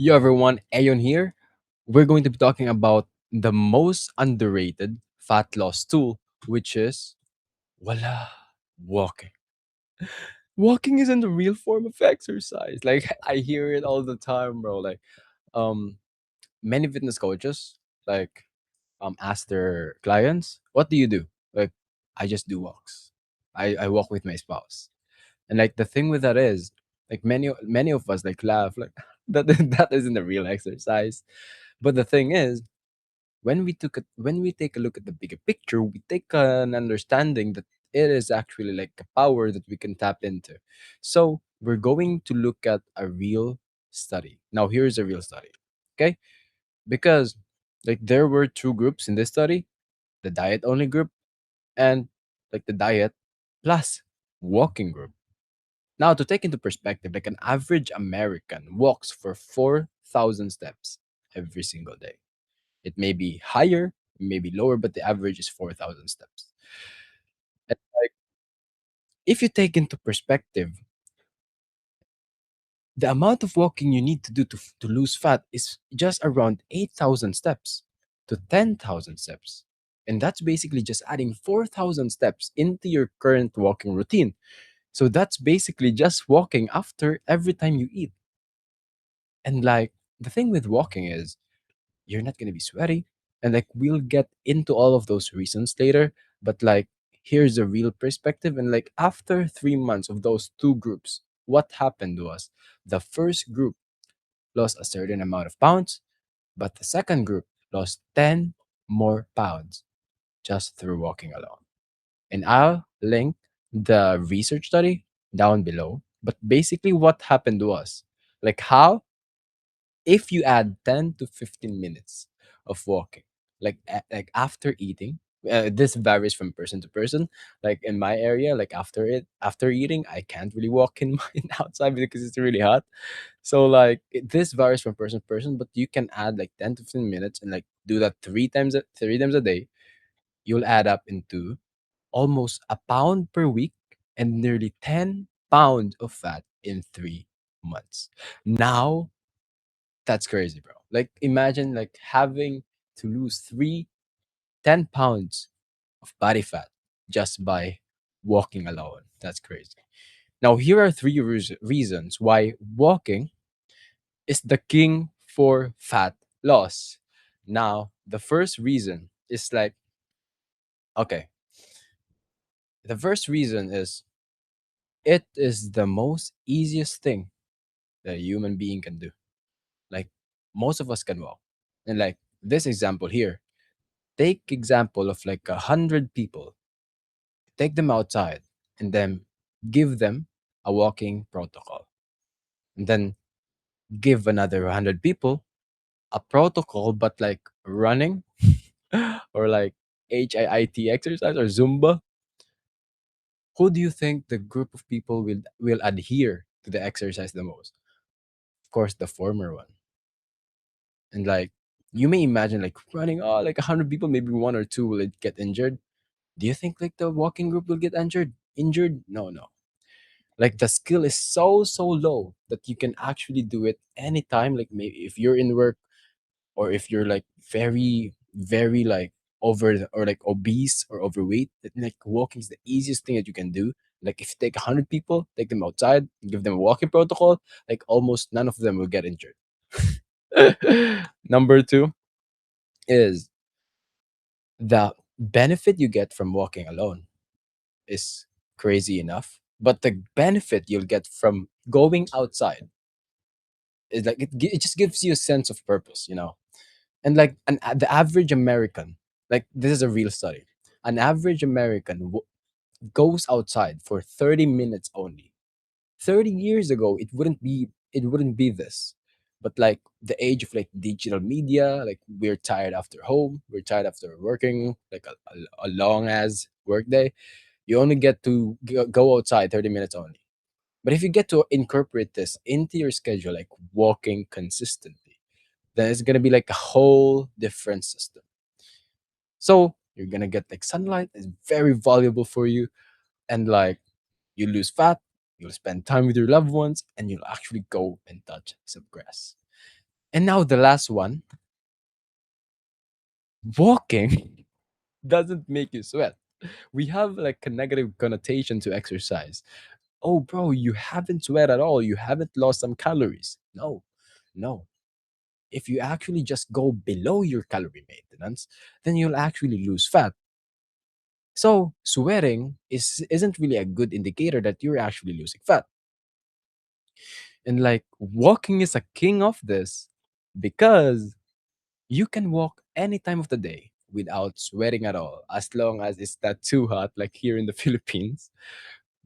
Yo everyone, Ayon here. We're going to be talking about the most underrated fat loss tool, which is voila, walking. Walking isn't a real form of exercise. Like I hear it all the time, bro. Like um many fitness coaches like ask their clients, what do you do? Like I just do walks. I walk with my spouse. And like the thing with that is like many of us like laugh like that that isn't a real exercise. But the thing is, when we take a look at the bigger picture, we take an understanding that it is actually like a power that we can tap into. So we're going to look at a real study. Now here's a real study. Okay? Because like there were two groups in this study, the diet only group and like the diet plus walking group. Now, to take into perspective, like an average American walks for 4,000 steps every single day. It may be higher, it may be lower, but the average is 4,000 steps. And like, if you take into perspective, the amount of walking you need to do to lose fat is just around 8,000 steps to 10,000 steps. And that's basically just adding 4,000 steps into your current walking routine. So that's basically just walking after every time you eat. And like the thing with walking is you're not gonna be sweaty. And like we'll get into all of those reasons later. But like here's a real perspective. And like after 3 months of those two groups, what happened to us? The first group lost a certain amount of pounds, but the second group lost 10 more pounds just through walking alone. And I'll link the research study down below. But basically, what happened to us? Like how if you add 10 to 15 minutes of walking like after eating, this varies from person to person. Like in my area, like after eating I can't really walk in my outside because it's really hot. So like this varies from person to person, but you can add like 10 to 15 minutes and like do that three times a day. You'll add up into almost a pound per week and nearly 10 pounds of fat in 3 months. Now that's crazy, bro. Like imagine like having to lose 10 pounds of body fat just by walking alone. That's crazy. Now here are three reasons why walking is the king for fat loss. Now, the first reason is like okay, the first reason is it is the most easiest thing that a human being can do. Like most of us can walk. And like this example here, take example of like 100 people, take them outside and then give them a walking protocol, and then give another 100 people a protocol but like running or like HIIT exercise or Zumba. Who do you think the group of people will adhere to the exercise the most? Of course the former one. And like you may imagine like running, oh, like 100 people, maybe one or two will get injured. Do you think like the walking group will get injured? No, no. Like the skill is so low that you can actually do it anytime. Like maybe if you're in work, or if you're like very like or like obese or overweight, then like walking is the easiest thing that you can do. Like if you take 100 people, take them outside, give them a walking protocol, like almost none of them will get injured. Number two is the benefit you get from walking alone is crazy enough, but the benefit you'll get from going outside is like it just gives you a sense of purpose, you know. And like the average American, like this is a real study, an average American goes outside for 30 minutes only. 30 years ago it wouldn't be this, but like the age of like digital media, like we're tired after home, we're tired after working like a long as work day. You only get to go outside 30 minutes only. But if you get to incorporate this into your schedule, like walking consistently, then it's gonna be like a whole different system. So you're gonna get like sunlight is very valuable for you, and like you lose fat, you'll spend time with your loved ones, and you'll actually go and touch some grass. And now the last one, walking doesn't make you sweat. We have like a negative connotation to exercise. Oh, bro, you haven't sweat at all. You haven't lost some calories. No, no. If you actually just go below your calorie maintenance, then you'll actually lose fat. So sweating isn't really a good indicator that you're actually losing fat. And like walking is a king of this because you can walk any time of the day without sweating at all, as long as it's not too hot, like here in the Philippines.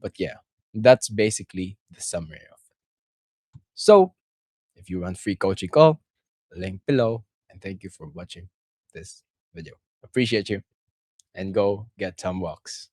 But yeah, that's basically the summary of it. So if you want free coaching call, link below. And thank you for watching this video. Appreciate you and go get some walks.